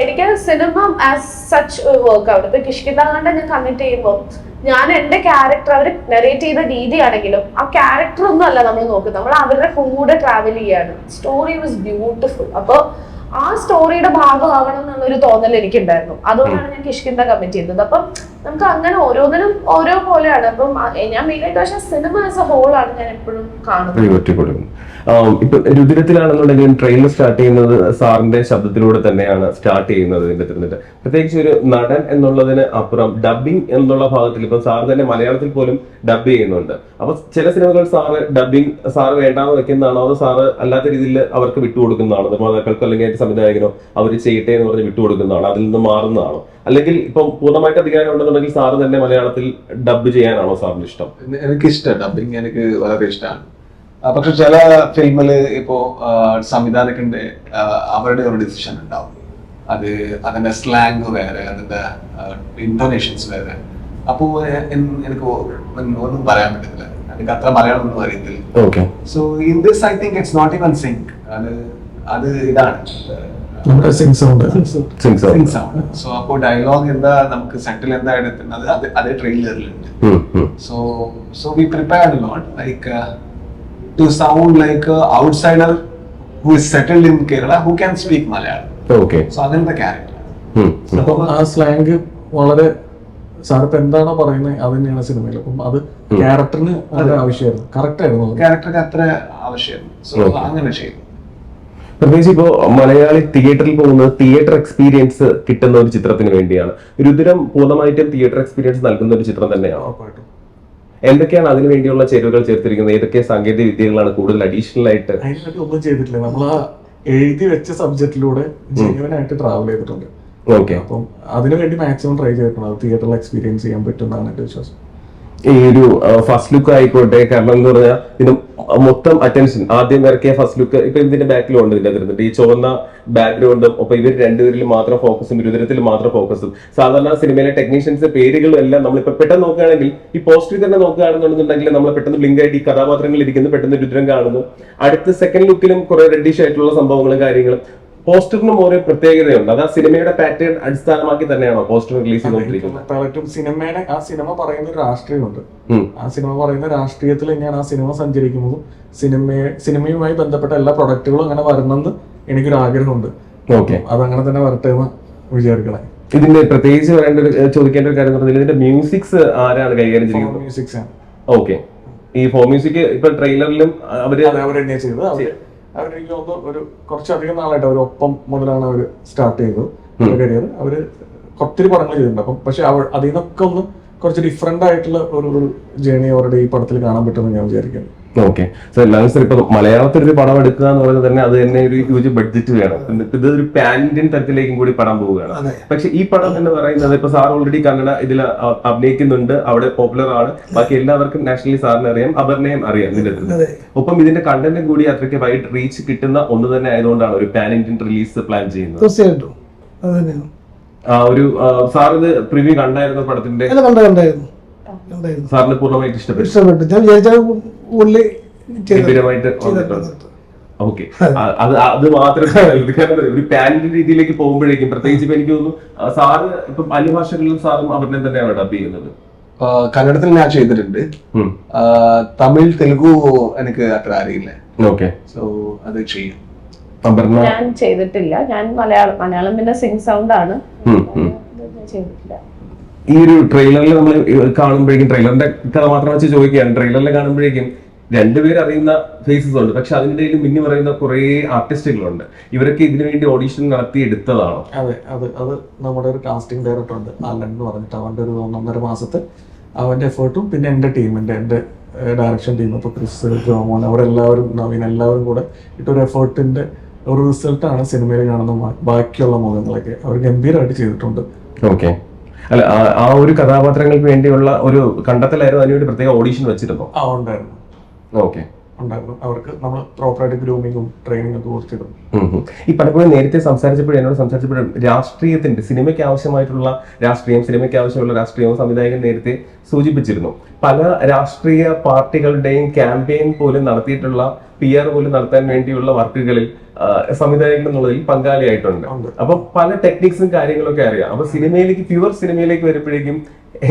എനിക്ക് സിനിമ ആസ് സച്ച് വർക്ക് ആവും. ഇപ്പൊ കിഷ്കിന്ദ കാണ്ഡം ഞാൻ കമ്മിറ്റ് ചെയ്യുമ്പോൾ ഞാൻ എന്റെ ക്യാരക്ടർ അവർ നെറേറ്റ് ചെയ്ത രീതിയാണെങ്കിലും ആ ക്യാരക്ടർ ഒന്നും അല്ല നമ്മൾ നോക്കുന്നത്, നമ്മൾ അവരുടെ കൂടെ ട്രാവൽ ചെയ്യാണ്. Story was beautiful. അപ്പൊ ആ സ്റ്റോറിയുടെ ഭാഗമാവണം എന്നുള്ളൊരു തോന്നൽ എനിക്കുണ്ടായിരുന്നു. അതുകൊണ്ടാണ് ഞാൻ കിഷ്കിന്ദ കമ്മിറ്റ് ചെയ്തത്. അപ്പം നമുക്ക് അങ്ങനെ ഓരോന്നിനും ഓരോ പോലെയാണ്. അപ്പം ഞാൻ മെയിനായിട്ട് പക്ഷെ സിനിമ ആസ് എ ഹോൾ ആണ് ഞാൻ എപ്പോഴും കാണുന്നത്. ഇപ്പൊ രുദ്രത്തിലാണെന്നുണ്ടെങ്കിലും ട്രെയിലർ സ്റ്റാർട്ട് ചെയ്യുന്നത് സാറിന്റെ ശബ്ദത്തിലൂടെ തന്നെയാണ് സ്റ്റാർട്ട് ചെയ്യുന്നത്. ഇതിന്റെ തിരുന്നിട്ട് പ്രത്യേകിച്ച് ഒരു നടൻ എന്നുള്ളതിന് അപ്പുറം ഡബിങ് എന്നുള്ള ഭാഗത്തിൽ ഇപ്പൊ സാർ തന്നെ മലയാളത്തിൽ പോലും ഡബ് ചെയ്യുന്നുണ്ട്. അപ്പൊ ചില സിനിമകൾ സാറ് വേണ്ടാന്ന് വെക്കുന്നതാണോ അതോ സാറ് അല്ലാത്ത രീതിയിൽ അവർക്ക് വിട്ടുകൊടുക്കുന്നതാണോ, നിർമ്മാതാക്കൾക്കോ അല്ലെങ്കിൽ സംവിധായകനോ അവർ ചെയ്യട്ടെ എന്ന് പറഞ്ഞ് വിട്ടുകൊടുക്കുന്നതാണോ, അതിൽ നിന്ന് മാറുന്നതാണോ, അല്ലെങ്കിൽ ഇപ്പൊ പൂർണ്ണമായിട്ട് അധികാരം ഉണ്ടെന്നുണ്ടെങ്കിൽ സാറ് തന്നെ മലയാളത്തിൽ ഡബ് ചെയ്യാനാണോ സാറിന് ഇഷ്ടം? എനിക്കിഷ്ടം ഡബിങ്, എനിക്ക് വളരെ ഇഷ്ടമാണ്. പക്ഷെ ചില ഫിലിമില് ഇപ്പോ സംവിധാനത്തിന്റെ അവരുടെ ഒരു ഡിസിഷൻ ഉണ്ടാവും. അത് അതിന്റെ സ്ലാങ് വേറെ, അതിന്റെ ഇന്റോനേഷൻസ് വേറെ. അപ്പോൾ എനിക്ക് ഒന്നും പറയാൻ പറ്റത്തില്ല, എനിക്ക് അത്ര മലയാളം ഒന്നും അറിയത്തില്ല. Okay. So in this I think it's not even sync. അത് ഇതാണ് നമ്മുടെ sync sound. Sync sound. So അപ്പോൾ ഡയലോഗ് എന്താ, നമുക്ക് സെറ്റിൽ എന്താ എടുക്കുന്നത് അതേ ട്രെയിലറിലുണ്ട്. So we prepared a lot, like to sound like a outsider who is settled in Kerala who can speak Malayalam. Okay. So അങ്ങനത്തെ ക്യാരക്ടർ. അപ്പം ആ സ്ലാങ് വളരെ സാറിപ്പോ എന്താണോ പറയുന്നത് അത് തന്നെയാണ് സിനിമയിൽ. അപ്പം അത് ക്യാരക്ടറിന് വളരെ ആവശ്യമായിരുന്നു, കറക്റ്റ് ആയിരുന്നു. ക്യാരക്ടർക്ക് അത്ര ആവശ്യമായിരുന്നു. സോ അങ്ങനെ ചെയ്തു. പ്രത്യേകിച്ച് ഇപ്പോ മലയാളി തിയേറ്ററിൽ പോകുന്നത് തിയേറ്റർ എക്സ്പീരിയൻസ് കിട്ടുന്ന ഒരു ചിത്രത്തിന് വേണ്ടിയാണ്. രുദ്രം പൂർണ്ണമായിട്ടും തിയേറ്റർ എക്സ്പീരിയൻസ് നൽകുന്ന ഒരു ചിത്രം തന്നെയാണ്. ഉറപ്പായിട്ടും. എന്തൊക്കെയാണ് അതിനു വേണ്ടിയുള്ള ചേരുവകൾ ചേർത്തിരിക്കുന്നത്? ഏതൊക്കെ സാങ്കേതിക വിദ്യകളാണ് കൂടുതൽ അഡീഷണൽ ആയിട്ട്? അതിനെപ്പറ്റി ഒന്നും ചെയ്തിട്ടില്ല. നമ്മൾ ആ എഴുതി വെച്ച സബ്ജക്റ്റിലൂടെ ജെന്യുവൻ ആയിട്ട് ട്രാവൽ ചെയ്തിട്ടുണ്ട്. ഓക്കെ. അപ്പം അതിനുവേണ്ടി മാക്സിമം ട്രൈ ചെയ്തിട്ടുണ്ട്. അത് തിയേറ്ററിൽ എക്സ്പീരിയൻസ് ചെയ്യാൻ പറ്റുന്നതാണ് എന്റെ വിശ്വാസം. ഈ ഒരു ഫസ്റ്റ് ലുക്ക് ആയിക്കോട്ടെ, കാരണം എന്ന് പറഞ്ഞാൽ ഇത് മൊത്തം അറ്റൻഷൻ ആദ്യം ഇറക്കിയ ഫസ്റ്റ് ലുക്ക് ഇപ്പൊ ഇതിന്റെ ബാക്കിലും ഉണ്ട്. ഇതിന്റെ അതിർത്തിട്ട് ഈ ചുവന്ന ബാക്ക്ഗ്രൗണ്ടും ഒപ്പം ഇവർ രണ്ടുപേരിൽ മാത്രം ഫോക്കസും രുദ്രത്തിൽ മാത്രം ഫോക്കസും. സാധാരണ സിനിമയിലെ ടെക്നീഷ്യൻസ് പേരുകളും എല്ലാം നമ്മളിപ്പോ പെട്ടെന്ന് നോക്കുകയാണെങ്കിൽ ഈ പോസ്റ്ററിൽ തന്നെ നോക്കുകയാണെന്നുണ്ടെങ്കിൽ നമ്മൾ പെട്ടെന്ന് ബ്ലിങ്ക് ആയിട്ട് ഈ കഥാപാത്രങ്ങൾ ഇരിക്കുന്നു, പെട്ടെന്ന് രുദ്രം കാണുന്നു. അടുത്ത സെക്കൻഡ് ലുക്കിലും കുറെ റെഡിഷ് ആയിട്ടുള്ള സംഭവങ്ങളും കാര്യങ്ങളും. പോസ്റ്ററിനും ഓരോ പ്രത്യേകതയുണ്ട്. അത് ആ സിനിമയുടെ പാറ്റേൺ അടിസ്ഥാനമാക്കി തന്നെയാണോ പോസ്റ്റർ റിലീസ് ചെയ്തുകൊണ്ടിരിക്കുന്നത്? സിനിമയുടെ ആ സിനിമ പറയുന്ന ഒരു രാഷ്ട്രീയമുണ്ട്. ആ സിനിമ പറയുന്ന രാഷ്ട്രീയത്തിൽ ഞാൻ ആ സിനിമ സഞ്ചരിക്കുമ്പോൾ സിനിമയുമായി ബന്ധപ്പെട്ട എല്ലാ പ്രൊഡക്റ്റുകളും അങ്ങനെ വരണമെന്ന് എനിക്കൊരു ആഗ്രഹമുണ്ട്. ഓക്കെ. അതങ്ങനെ തന്നെ വരട്ടെ എന്ന് വിചാരിക്കണേ. ഇതിന്റെ പ്രത്യേകിച്ച് ചോദിക്കേണ്ട ഒരു കാര്യം പറഞ്ഞാൽ ഇതിന്റെ മ്യൂസിക്സ് ആരാണ് കൈകാര്യം ചെയ്യുന്നത്? മ്യൂസിക്സ് ആണ്. ഓക്കെ. ഈ ഫോർ മ്യൂസിക് ഇപ്പൊ ട്രെയിലറിലും അവര് തന്നെയാ ചെയ്തത്. അവരെനിക്ക് തോന്നുന്നു ഒരു കുറച്ചധികം നാളായിട്ട് അവർ ഒപ്പം മുതലാണ് അവർ സ്റ്റാർട്ട് ചെയ്തത് കരിയർ. അവര് ഒത്തിരി പടങ്ങൾ ചെയ്തിട്ടുണ്ട്. അപ്പം പക്ഷെ അതിൽ നിന്നൊക്കെ ഒന്ന് കുറച്ച് ഡിഫറെന്റ് ആയിട്ടുള്ള ഒരു ജേണി അവരുടെ ഈ പടത്തിൽ കാണാൻ പറ്റുമെന്ന് ഞാൻ വിചാരിക്കുന്നു. ഓക്കെ. സോ എല്ലാവരും ഇപ്പൊ മലയാളത്തിൽ ഒരു പടം എടുക്കുക എന്ന് പറയുന്നത് തന്നെ അത് തന്നെ ഒരു ഹ്യൂജ് ബഡ്ജറ്റ് വേണം. ഇത് ഒരു പാൻ ഇന്ത്യൻ തരത്തിലേക്കും കൂടി പടം പോവുകയാണ്. പക്ഷെ ഈ പടം എന്ന് പറയുന്നത് ഇപ്പൊ സാർ ഓൾറെഡി കന്നഡ ഇതിൽ അഭിനയിക്കുന്നുണ്ട്, അവിടെ പോപ്പുലർ ആണ്, ബാക്കി എല്ലാവർക്കും നാഷണലി സാറിനെ അറിയാം, അപർണയും അറിയാം ഇതിന്റെ. ഒപ്പം ഇതിന്റെ കണ്ടന്റും കൂടി അത്രയ്ക്ക് വൈഡ് റീച്ച് കിട്ടുന്ന ഒന്ന് തന്നെ ആയതുകൊണ്ടാണ് ഒരു പാൻ ഇന്ത്യൻ റിലീസ് പ്ലാൻ ചെയ്യുന്നത്. തീർച്ചയായിട്ടും അത് തന്നെയാണ്. ആ ഒരു സാർ ഇത് പ്രിവ്യൂ കണ്ടായിരുന്നു പടത്തിന്റെ? കണ്ടായിരുന്നു. സാറിന് പൂർണ്ണമായിട്ട് ഇഷ്ടപ്പെട്ടു? ഞാൻ വിചാരിച്ചാൽ ഗംഭീരമായിട്ട് വന്നിട്ടുണ്ട്. ഓക്കെ. അത് മാത്രമേ ഒരു പാനിന്റെ രീതിയിലേക്ക് പോകുമ്പോഴേക്കും പ്രത്യേകിച്ച് ഇപ്പൊ എനിക്ക് തോന്നുന്നു സാറ് ഇപ്പൊ അന്യഭാഷകളിലും സാറും അവരുടെ തന്നെയാണ് ഡബ് ചെയ്യുന്നത്. കന്നഡത്തിൽ ഞാൻ ചെയ്തിട്ടുണ്ട്. തമിഴ് തെലുഗു എനിക്ക് അത്ര അറിയില്ല. ഓക്കെ. സോ അത് ചെയ്യും. ഞാൻ ചെയ്തിട്ടില്ല. ഞാൻ മലയാളം പിന്നെ സിംഗ് സൗണ്ട് ആണ്. ചെയ്തിട്ടില്ല. ഈ ഒരു ട്രെയിലറിൽ നമ്മൾ കാണുമ്പോഴേക്കും ട്രെയിലറിന്റെ കഥ മാത്രം വെച്ച് ചോദിക്കുകയാണ്. ട്രെയിലറിൽ കാണുമ്പോഴേക്കും രണ്ടുപേർ അറിയുന്ന ഫേസസ് ഉണ്ട്, പക്ഷെ അതിന്റെ മിന്നി പറയുന്ന കുറെ ആർട്ടിസ്റ്റുകളുണ്ട്. ഇവരൊക്കെ ഇതിനു വേണ്ടി ഓഡീഷൻ നടത്തി എടുത്തതാണോ? അതെ, അത് നമ്മുടെ ഒരു കാസ്റ്റിംഗ് ഡയറക്ടർ ഉണ്ട്, ആലൻ എന്ന് പറഞ്ഞിട്ട്. അവന്റെ ഒരു 1.5 മാസത്തെ അവന്റെ എഫേർട്ടും പിന്നെ എന്റെ ഡയറക്ഷൻ ടീം, ഇപ്പൊ ക്രിസ്, ജോമോൻ, അവരെല്ലാവരും, നവീൻ, എല്ലാവരും കൂടെ ഇട്ടൊരു എഫേർട്ടിന്റെ ഒരു റിസൾട്ടാണ് സിനിമയിൽ കാണുന്ന ബാക്കിയുള്ള മുഖങ്ങളൊക്കെ. അവർ ഗംഭീരമായിട്ട് ചെയ്തിട്ടുണ്ട്. ഓക്കെ. അല്ല, ആ ഒരു കഥാപാത്രങ്ങൾക്ക് വേണ്ടിയുള്ള ഒരു കണ്ടെത്തലായിരുന്നു. അതിനുവേണ്ടി പ്രത്യേക ഓഡീഷൻ വെച്ചിരുന്നോ? ഉണ്ടായിരുന്നു. ഓക്കെ. ഉണ്ടായിരുന്നു. അവർക്ക് നമ്മൾ പ്രോപ്പറായിട്ട് ഗ്രൂമിങ്ങും ട്രെയിനിങ്ങും ഒക്കെ കൊടുത്തിടും. ഈ പലപ്പോഴും നേരത്തെ എന്നോട് സംസാരിച്ചപ്പോഴും രാഷ്ട്രീയത്തിന്റെ സിനിമയ്ക്ക് ആവശ്യമായിട്ടുള്ള സിനിമയ്ക്ക് ആവശ്യമുള്ള രാഷ്ട്രീയവും സംവിധായകൻ നേരത്തെ സൂചിപ്പിച്ചിരുന്നു. പല രാഷ്ട്രീയ പാർട്ടികളുടെയും ക്യാമ്പയിൻ പോലും നടത്തിയിട്ടുള്ള PR പോലും നടത്താൻ വേണ്ടിയുള്ള വർക്കുകളിൽ സംവിധായകൻ എന്നുള്ളതിൽ പങ്കാളിയായിട്ടുണ്ട്. അപ്പൊ പല ടെക്നിക്സും കാര്യങ്ങളൊക്കെ അറിയാം. അപ്പൊ പ്യുവർ സിനിമയിലേക്ക് വരുമ്പോഴേക്കും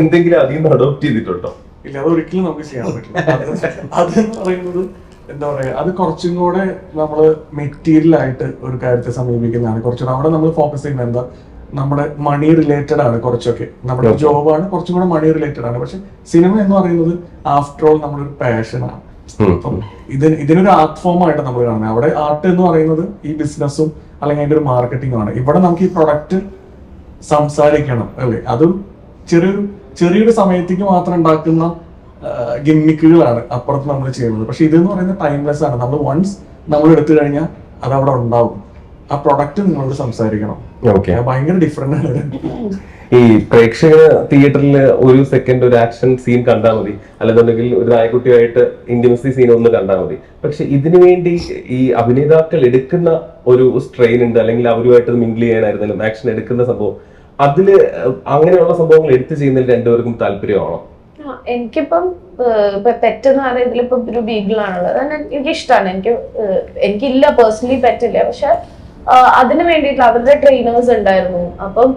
എന്തെങ്കിലും അതിൽ നിന്ന് അഡോപ്റ്റ് ചെയ്തിട്ടുണ്ടോ? ഇല്ല, അതൊരിക്കലും നമുക്ക് ചെയ്യാൻ പറ്റില്ല. അതെന്ന് പറയുന്നത് എന്താ പറയാ, അത് കുറച്ചും കൂടെ നമ്മള് മെറ്റീരിയൽ ആയിട്ട് ഒരു കാര്യത്തെ സമീപിക്കുന്നതാണ്. കുറച്ചുകൂടെ അവിടെ നമ്മൾ ഫോക്കസ് ചെയ്യുന്നത് എന്താ, നമ്മുടെ മണി റിലേറ്റഡ് ആണ്. കുറച്ചൊക്കെ നമ്മുടെ ജോബാണ്, കുറച്ചും കൂടെ മണി റിലേറ്റഡ് ആണ്. പക്ഷെ സിനിമ എന്ന് പറയുന്നത് ആഫ്റ്റർ ഓൾ നമ്മുടെ ഒരു പാഷനാണ്. അപ്പം ഇതിനൊരു ആർട്ട് ഫോം ആയിട്ട് നമ്മൾ കാണുന്നത്. അവിടെ ആർട്ട് എന്ന് പറയുന്നത് ഈ ബിസിനസ്സും അല്ലെങ്കിൽ അതിന്റെ ഒരു മാർക്കറ്റിംഗും ആണ്. ഇവിടെ നമുക്ക് ഈ പ്രൊഡക്റ്റ് സംസാരിക്കണം അല്ലേ, അതും ചെറിയൊരു സമയത്തേക്ക് മാത്രം ഉണ്ടാക്കുന്ന ഗിമ്മിക്കുകളാണ് അപ്പുറത്ത് നമ്മൾ ചെയ്യുന്നത്. പക്ഷെ ഇതെന്ന് പറയുന്നത് ടൈംലെസ് ആണ്. നമ്മൾ വൺസ് നമ്മൾ എടുത്തു കഴിഞ്ഞാൽ അത് അവിടെ ഉണ്ടാവും. ആ പ്രൊഡക്റ്റ് നിങ്ങളോട് സംസാരിക്കണം. ഓക്കെ. ഭയങ്കര ഡിഫറെന്റ് ആണ്. ഈ പ്രേക്ഷകന് തിയേറ്ററിൽ ഒരു സെക്കൻഡ് ഒരു ആക്ഷൻ സീൻ കണ്ടാൽ മതി, അല്ലെന്നുണ്ടെങ്കിൽ ഒരു നായക്കുട്ടിയായിട്ട് ഇന്റിമസി സീൻ ഒന്ന് കണ്ടാൽ മതി. പക്ഷെ ഇതിനു വേണ്ടി ഈ അഭിനേതാക്കൾ എടുക്കുന്ന ഒരു സ്ട്രെയിൻ ഉണ്ട്, അല്ലെങ്കിൽ അവരുമായിട്ട് മിങ്കിൾ ചെയ്യാനായിരുന്നാലും ആക്ഷൻ എടുക്കുന്ന സംഭവം, അതില് അങ്ങനെയുള്ള സംഭവങ്ങൾ എടുത്തു ചെയ്യുന്നതിൽ രണ്ടുപേർക്കും താല്പര്യമാണോ? എനിക്കിപ്പം പെറ്റെന്ന് പറയുന്നത് ഇതിലിപ്പോ ഒരു ബീഗിളാണുള്ളത്, എനിക്ക് ഇഷ്ടമാണ്. എനിക്കില്ല പേഴ്സണലി പെറ്റില്ല, പക്ഷെ അതിന് വേണ്ടിയിട്ട് അവരുടെ ട്രെയിനേഴ്സ് ഉണ്ടായിരുന്നു. അപ്പം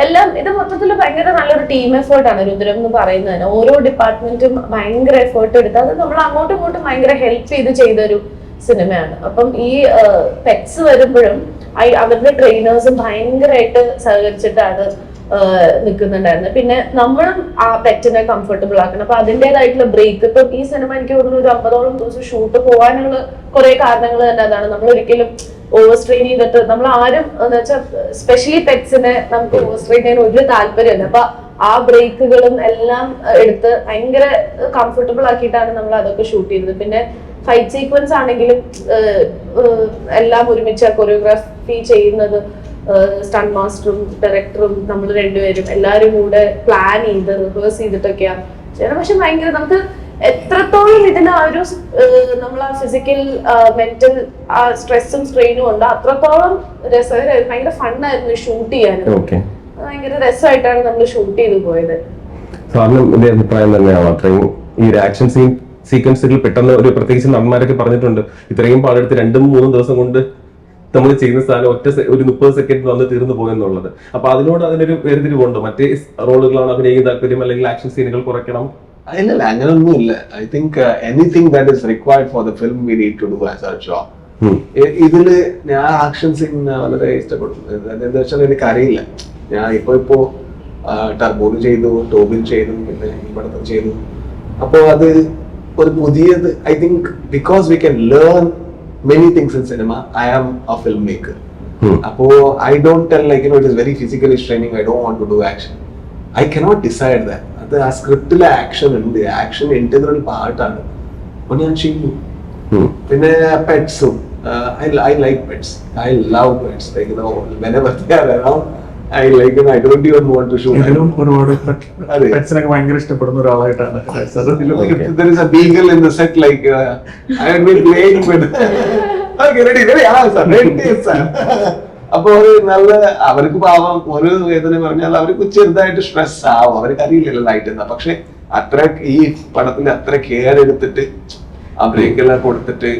എല്ലാം ഇത് മൊത്തത്തിൽ ഭയങ്കര നല്ലൊരു ടീം എഫേർട്ടാണ് രുദ്രം എന്ന് പറയുന്നതിന്. ഓരോ ഡിപ്പാർട്ട്മെന്റും ഭയങ്കര എഫേർട്ട് എടുത്ത് അത് നമ്മൾ അങ്ങോട്ടും ഇങ്ങോട്ടും ഭയങ്കര ഹെൽപ്പ് ചെയ്തൊരു സിനിമയാണ്. അപ്പം ഈ പെറ്റ്സ് വരുമ്പോഴും അവരുടെ ട്രെയിനേഴ്സ് ഭയങ്കരമായിട്ട് സഹകരിച്ചിട്ടാണ് നിൽക്കുന്നുണ്ടായിരുന്നു. പിന്നെ നമ്മളും ആ പെറ്റിനെ കംഫർട്ടബിൾ ആക്കണം. അപ്പൊ അതിൻ്റെതായിട്ടുള്ള ബ്രേക്ക്, ഇപ്പം ഈ സിനിമ എനിക്ക് തോന്നുന്നു ഒരു 50ഓളം ദിവസം ഷൂട്ട് പോകാനുള്ള കുറെ കാരണങ്ങൾ തന്നെ അതാണ്. നമ്മൾ ഒരിക്കലും ഓവർ സ്ട്രെയിൻ ചെയ്തിട്ട് നമ്മൾ ആരും എന്ന് വെച്ചാൽ സ്പെഷ്യലി പെറ്റ്സിനെ നമുക്ക് ഓവർ സ്ട്രെയിൻ ചെയ്യാൻ ഒരു താല്പര്യമില്ല. അപ്പൊ ആ ബ്രേക്കുകളും എല്ലാം എടുത്ത് ഭയങ്കര കംഫർട്ടബിൾ ആക്കിയിട്ടാണ് നമ്മൾ അതൊക്കെ ഷൂട്ട് ചെയ്തത്. പിന്നെ ഫൈറ്റ് സീക്വൻസ് ആണെങ്കിലും എല്ലാം ഒരുമിച്ച് കൊറിയോഗ്രാഫി ചെയ്യുന്നത് സ്റ്റണ്ട് മാസ്റ്ററും ഡയറക്ടറും നമ്മൾ രണ്ടുപേരും എല്ലാവരും കൂടെ പ്ലാൻ ചെയ്ത് റിഹേഴ്സ് ചെയ്തിട്ടൊക്കെയാണ് ചെയ്യുന്നത്. പക്ഷെ ഭയങ്കര നമുക്ക് എത്രത്തോളം ഇതിന് ആ ഒരു നമ്മൾ ആ ഫിസിക്കൽ മെന്റൽ ആ സ്ട്രെസ്സും സ്ട്രെയിനും ഉണ്ട്, അത്രത്തോളം രസകരമായിരുന്നു. ഭയങ്കര ഫണ്ണായിരുന്നു ഷൂട്ട് ചെയ്യാനും. ഭയങ്കര രസമായിട്ടാണ് നമ്മൾ ഷൂട്ട് ചെയ്തു പോയത്. സാറിനും ഇതേ അഭിപ്രായം തന്നെയാണ്? അത്രയും ഈ ആക്ഷൻ സീക്വൻസുകൾ പെട്ടെന്ന് ഒരു പ്രത്യേകിച്ച് നടന്മാരൊക്കെ പറഞ്ഞിട്ടുണ്ട്, ഇത്രയും പാടെടുത്ത് 2-3 ദിവസം കൊണ്ട് നമ്മൾ ചെയ്യുന്ന സാധനം ഒരു 30 സെക്കൻഡ് വന്ന് തീർന്നു പോയെന്നുള്ളത്. അപ്പൊ അതിനോട് അതിനൊരു വേർതിരിവുണ്ടോ? മറ്റേ റോളുകളാണ് അഭിനയിക്കാൻ താല്പര്യം, അല്ലെങ്കിൽ ആക്ഷൻ സീനുകൾ കുറയ്ക്കണം? ഇല്ല, അങ്ങനൊന്നുമില്ല. I think anything that is required for the film we need to do as our job. ഇതില് ഞാൻ ആക്ഷൻ സീൻ വളരെ ഇഷ്ടപ്പെട്ടു. എന്താ വെച്ചാൽ എനിക്കറിയില്ല, ഞാൻ ഇപ്പോ ടർബോയിൽ ചെയ്തു, ടോബിൽ ചെയ്തു, പിന്നെ ഈ പടത്തിൽ ചെയ്തു. അപ്പോ അത് ഒരു പുതിയത്. I think because we can learn many things in cinema. I am a filmmaker. Apo I don't tell like it is very physically straining, I don't want to do action. I cannot decide that. Adu a script la action and the action integral part aanu. Only I cheyu. Pinne pets. I like pets. I love pets. Like whenever they are around, I like them. I don't even want to show them. ഇതിലും ഒരുപാട് പെറ്റ്സിനൊക്കെ ഭയങ്കര ഇഷ്ടപ്പെടുന്ന ഒരാളായിട്ടാണ്. There is a beagle in the set, like I have been playing with. Okay, ready, sir, ready, sir. അപ്പൊ ഒരു നല്ല അവർക്ക് പാവം ഒരു വേദന പറഞ്ഞാൽ അവർക്ക് ചെറുതായിട്ട് സ്ട്രെസ് ആവും, അവർക്ക് അറിയില്ലല്ലോ ലൈറ്റ് എന്താ. പക്ഷെ അത്ര ഈ പടത്തിൽ അത്ര കെയർ എടുത്തിട്ട് ആ ബ്രേക്കെല്ലാം കൊടുത്തിട്ട്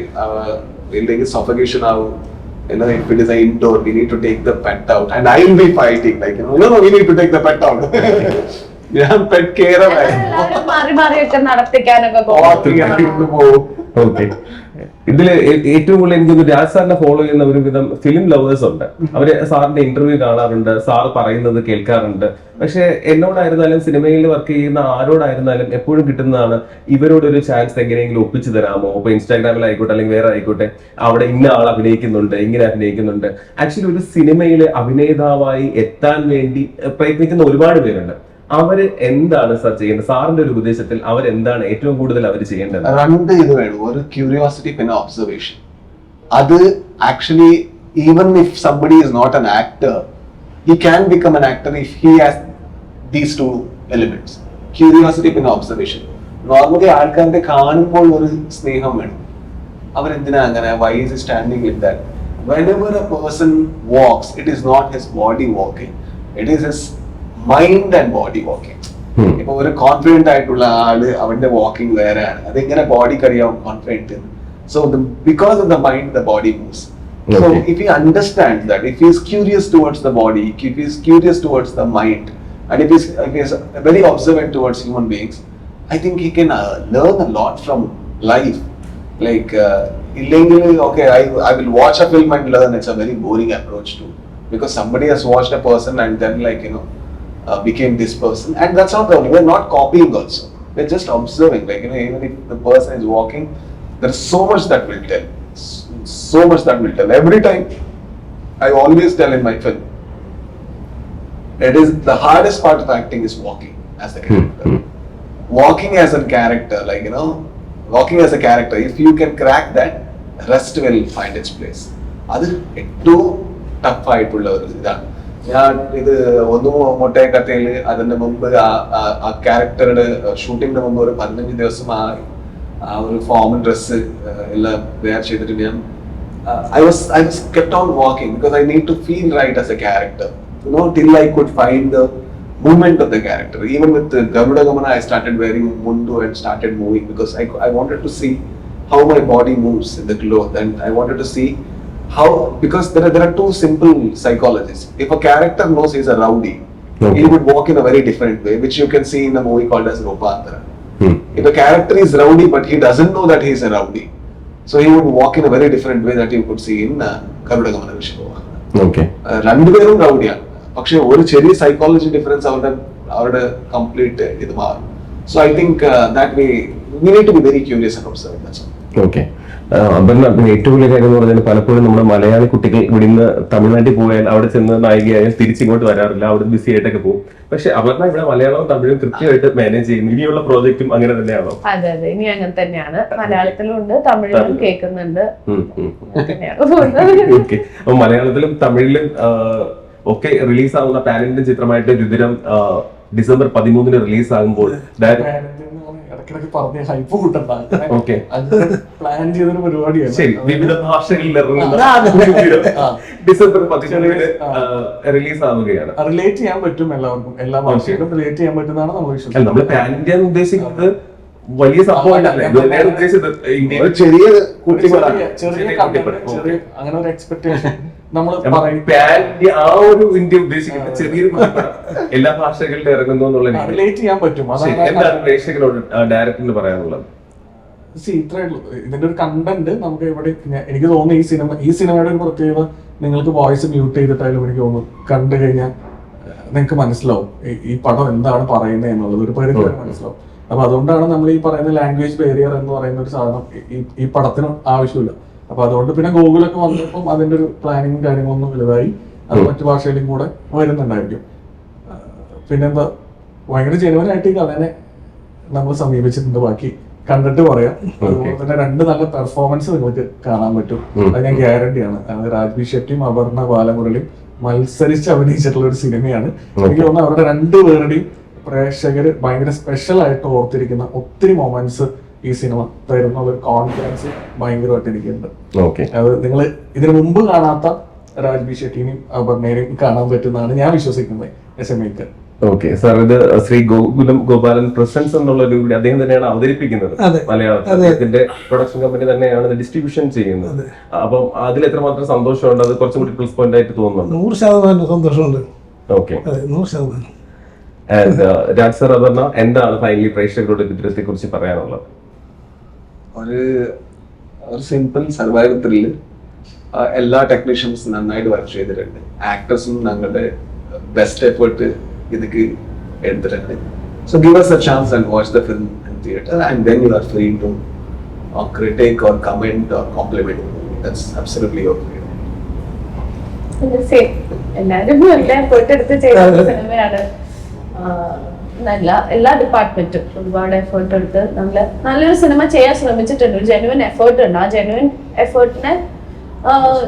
ഇല്ലെങ്കിൽ സഫോക്കേഷൻ ആവും. If it is an indoor, we need to take the pet out, and I will be fighting like no, we need to take the pet out. Yeah, pet care of it. മാറിയൊക്കെ നടത്തിക്കാനൊക്കെ പോകും. Okay. ഇതില് ഏറ്റവും കൂടുതൽ എനിക്ക് രാജ് സാറിനെ follow ചെയ്യുന്ന ഒരുവിധം film lovers ഉണ്ട്. അവര് സാറിന്റെ ഇന്റർവ്യൂ കാണാറുണ്ട്, സാർ പറയുന്നത് കേൾക്കാറുണ്ട്. പക്ഷെ എന്നോടായിരുന്നാലും സിനിമയിൽ വർക്ക് ചെയ്യുന്ന ആരോടായിരുന്നാലും എപ്പോഴും കിട്ടുന്നതാണ് ഇവരോടൊരു ചാൻസ് എങ്ങനെയെങ്കിലും ഒപ്പിച്ചു തരാമോ? ഇപ്പൊ ഇൻസ്റ്റാഗ്രാമിൽ ആയിക്കോട്ടെ അല്ലെങ്കിൽ വേറെ ആയിക്കോട്ടെ, അവിടെ ഇന്ന ആൾ അഭിനയിക്കുന്നുണ്ട്, ഇങ്ങനെ അഭിനയിക്കുന്നുണ്ട്. ആക്ച്വലി ഒരു സിനിമയിലെ അഭിനേതാവായി എത്താൻ വേണ്ടി പ്രയത്നിക്കുന്ന ഒരുപാട് പേരുണ്ട്. അവര് എന്താണ് സാർ ചെയ്യുന്നത്? സാറിന്റെ ഒരു ഉപദേശത്തിൽ അവരെന്താണ് ഏറ്റവും കൂടുതൽ അവർ ചെയ്യേണ്ടത്? രണ്ട് ഇത് വേണം, ഒരു ക്യൂരിയോസിറ്റി പിന്നെ ഒബ്സർവേഷൻ. അത് actually even if somebody is not an actor, he can become an actor if he has these two elements, curiosity പിന്നെ observation. നോർമലി ആൾക്കാരുടെ കാണുമ്പോൾ ഒരു സ്നേഹം വേണം. അവരെന്തിനാ അങ്ങനെ, why is he standing like that? Whenever a person walks, it is not his body walking, it is his mind and body walking. ഇപ്പൊ ഒരു confident ആയിട്ടുള്ള ആള് അവന്റെ വാക്കിംഗ് വേറെയാണ്. അതെങ്ങനെ ബോഡിക്ക് അറിയാം confident? So because of the mind the body moves. So if he understands that, if he is curious towards the body, if he is curious towards the mind, and if he is very observant towards human beings, I think he can learn a lot from life. Like illegally, okay, I will watch a film and learn. It's a very boring approach too, because somebody has watched a person and then became this person, and that's not the only. We're not copying also. We're just observing. Like even if the person is walking, there is so much that will tell. So much that will tell. Every time, I always tell in my film, it is the hardest part of acting is walking as the character. Walking as a character, walking as a character. If you can crack that, rest will find its place. That is tough ആയിട്ടുള്ള ഒരു ഇതാണ്. ഞാൻ ഇത് ഒന്നും മൊട്ടേ കഥയില് അതിന്റെ മുമ്പ് ആ ക്യാരക്ടറുടെ ഷൂട്ടിങ്ങിന് മുമ്പ് ഒരു 15 ദിവസം ആ ഒരു ഫോമൽ ഡ്രസ്സ് എല്ലാം വെയർ ചെയ്തിട്ട് ഞാൻ I was kept on walking because I need to feel right as a character, till I could find the movement of the character. Even with Garuda Gamana, I started wearing mundu and started moving because I wanted to see how my body moves in the cloth, and I wanted to see how, because there are two simple psychologies. If a character knows he's a rowdy, he would walk in a very different way, which you can see in a movie called as Ropantara. If a character is rowdy but he doesn't know that he is a rowdy, so he would walk in a very different way that you could see in Garuda Gamana Vishnu. Okay. രണ്ടുപേരും റൗഡിയാണ്, പക്ഷെ ഒരു ചെറിയ psychology difference അവരുടെ complete ഇത് മാറും. So I think that way we need to be very curious and observe. That's all. Okay. Aparna, പിന്നെ ഏറ്റവും വലിയ കാര്യം എന്ന് പറഞ്ഞാൽ പലപ്പോഴും നമ്മുടെ മലയാളി കുട്ടികൾ ഇവിടുന്ന് തമിഴ്നാട്ടിൽ പോയാൽ അവിടെ ചെന്ന് നായികയായാൽ തിരിച്ചിങ്ങോട്ട് വരാറില്ല, അവിടെ ബിസി ആയിട്ടൊക്കെ പോകും. പക്ഷെ അപർണ ഇവിടെ മലയാളവും തമിഴും കൃത്യമായിട്ട് മാനേജ് ചെയ്യുന്നു. ഇനിയുള്ള പ്രോജക്റ്റും അങ്ങനെ തന്നെയാണോ? അതെ അതെ, ഇനി അങ്ങനെ തന്നെയാണ്. മലയാളത്തിലും ഉണ്ട്, തമിഴിലും കേൾക്കുന്നുണ്ട്. ഓക്കെ. അപ്പൊ മലയാളത്തിലും തമിഴിലും ഒക്കെ റിലീസ് ആവുന്ന pan Indian ചിത്രമായിട്ട് Rudram December 13 release ആകുമ്പോൾ ഇടയ്ക്കിടയ്ക്ക് പറഞ്ഞ ഹൈപ്പ് കൂട്ടണ്ട. ഓക്കെ, പ്ലാൻ ചെയ്തൊരു പരിപാടിയാണ്. ശരി. വിവിധ ഭാഷകളിൽ ഇറങ്ങുന്ന ഡിസംബർ 13 റിലീസ് ആവുകയാണ്. റിലേറ്റ് ചെയ്യാൻ പറ്റും എല്ലാവർക്കും, എല്ലാ ഭാഷയിലും റിലേറ്റ് ചെയ്യാൻ പറ്റുന്നതാണ് നമ്മൾ വിശ്വസിക്കുന്നത്. നമ്മൾ പാൻ ഇന്ത്യ എന്ന് ഉദ്ദേശിക്കുന്നത് വലിയ സംഭവമല്ല, ഉദ്ദേശിച്ചത് ഇന്ത്യയിൽ ചെറിയ അങ്ങനെ ഒരു എക്സ്പെക്ടേഷൻ നമ്മൾ ആ ഒരു ഇന്ത്യ ഉദ്ദേശിക്കുന്നത് ചെറിയൊരു എല്ലാ ഭാഷകളിലും ഇറങ്ങുന്നു എന്നുള്ള റിലേറ്റ് ചെയ്യാൻ പറ്റും. എന്താണ് പ്രേക്ഷകരോട് ഡയറക്ടറിന് പറയാനുള്ളത്? ഇത്രേ ഉള്ളൂ. ഇതിന്റെ ഒരു കണ്ടന്റ് നമുക്ക് ഇവിടെ, എനിക്ക് തോന്നുന്നു ഈ സിനിമയുടെ ഒരു പ്രത്യേകത, നിങ്ങൾക്ക് വോയിസ് മ്യൂട്ട് ചെയ്തിട്ടായാലും എനിക്ക് തോന്നുന്നു കണ്ടു കഴിഞ്ഞാൽ നിങ്ങൾക്ക് മനസ്സിലാവും ഈ പടം എന്താണ് പറയുന്നത് എന്നുള്ളത് ഒരു പരിധി വരെ മനസ്സിലാവും. അപ്പൊ അതുകൊണ്ടാണ് നമ്മൾ ഈ പറയുന്ന ലാംഗ്വേജ് ബാരിയർ എന്ന് പറയുന്ന ഒരു സാധനം ഈ പടത്തിന് ആവശ്യമില്ല. അപ്പൊ അതുകൊണ്ട് പിന്നെ ഗൂഗിളൊക്കെ വന്നപ്പം അതിന്റെ ഒരു പ്ലാനിങ്ങും കാര്യങ്ങളൊന്നും വലുതായി അത് മറ്റു ഭാഷയിലും കൂടെ വരുന്നുണ്ടായിരിക്കും. പിന്നെന്താ, ഭയങ്കര ജനുവനായിട്ട് ഈ കഥനെ നമ്മൾ സമീപിച്ചിട്ടുണ്ട്. ബാക്കി കണ്ടിട്ട് പറയാം. അതുപോലെ തന്നെ 2 നല്ല പെർഫോമൻസ് നിങ്ങൾക്ക് കാണാൻ പറ്റും, അത് ഞാൻ ഗ്യാരണ്ടിയാണ്. അത് രാജ്ബി ഷെട്ടിയും അപർണ ബാലമുരളിയും മത്സരിച്ച് അഭിനയിച്ചിട്ടുള്ള ഒരു സിനിമയാണ്. എനിക്ക് തോന്നുന്നു അവരുടെ 2 പേരുടെയും പ്രേക്ഷകര് ഭയങ്കര സ്പെഷ്യൽ ആയിട്ട് ഓർത്തിരിക്കുന്ന ഒത്തിരി മൊമെന്റ്സ് ഈ സിനിമ തരുന്ന ഒരു കോൺഫിഡൻസ് ഭയങ്കരമായിട്ട് എനിക്കുണ്ട്. അത് നിങ്ങൾ ഇതിനു മുമ്പ് കാണാത്ത രാജ്ബി ഷെട്ടിനെയും അപർണയെയും കാണാൻ പറ്റുന്നതാണ് ഞാൻ വിശ്വസിക്കുന്നത് S A maker. Okay sir, ഇത് ശ്രീ ഗോപാലൻ പ്രസൻസ് എന്നുള്ള ഒരു അദ്ദേഹം തന്നെയാണ് അവതരിപ്പിക്കുന്നത് മലയാളത്തിൽ. അദ്ദേഹത്തിന്റെ പ്രൊഡക്ഷൻ കമ്പനി തന്നെയാണ് ഇത് ഡിസ്ട്രിബ്യൂഷൻ ചെയ്യുന്നത്. അപ്പം അതിൽ എത്രമാത്രം സന്തോഷമുണ്ട്? അത് കുറച്ചും കൂടി പ്ലസ് പോയിന്റ് ആയിട്ട് തോന്നുന്നുണ്ട്? 100% സന്തോഷമുണ്ട്. ഓക്കെ. 100%. രാജ് സാർ, അപർണ, എന്താണ് ഫൈനലി പ്രേക്ഷകരോട് ചിത്രത്തെ കുറിച്ച് പറയാനുള്ളത്? ഒരു സിമ്പിൾ സർവൈവൽ ത്രില്ല്. എല്ലാ ടെക്നീഷ്യൻസും നന്നായിട്ട് വർക്ക് ചെയ്തിട്ടുണ്ട്. ആക്ടേഴ്സും ഞങ്ങളുടെ ബെസ്റ്റ് എഫേർട്ട് ഇതിക്ക് എടുത്തിട്ടുണ്ട്. So give us a chance and watch the film in theater, and then you are free to critique or comment or compliment. That's absolutely your freedom. എല്ലാരും നല്ല effort എടുത്ത് ചെയ്യുന്ന സിനിമയാണ്. എല്ലാ ഡിപ്പാർട്ട്മെന്റും ഒരുപാട് എഫേർട്ട് എടുത്ത് നല്ലൊരു സിനിമ ചെയ്യാൻ ശ്രമിച്ചിട്ടുണ്ട്. ഒരു ജെന്യുവൻ എഫേർട്ട് ഉണ്ട്. ആ ജെന്യുവൻ എഫേർട്ടിനെ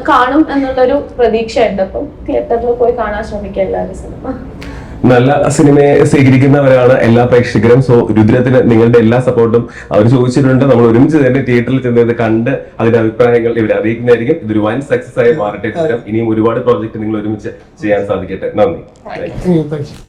കാണും എന്നുള്ളൊരു പ്രതീക്ഷയുണ്ട്. അപ്പം തിയേറ്ററിൽ പോയി കാണാൻ ശ്രമിക്കുക എല്ലാവരും സിനിമ. നല്ല സിനിമയെ സ്വീകരിക്കുന്നവരാണ് എല്ലാ പ്രേക്ഷകരും. സോ രുദ്രത്തിന് നിങ്ങളുടെ എല്ലാ സപ്പോർട്ടും അവർ ചോദിച്ചിട്ടുണ്ട്. നമ്മൾ ഒരുമിച്ച് തന്നെ തിയേറ്ററിൽ ചെന്നത് കണ്ട് അതിന്റെ അഭിപ്രായങ്ങൾ ഇവർ അറിയിക്കുന്നതായിരിക്കും. ഇതൊരു വൻ സക്സസ് ആയി മാറട്ടെ. ഇനിയും ഒരുപാട് പ്രോജക്ട് നിങ്ങൾ ഒരുമിച്ച് ചെയ്യാൻ സാധിക്കട്ടെ. നന്ദി.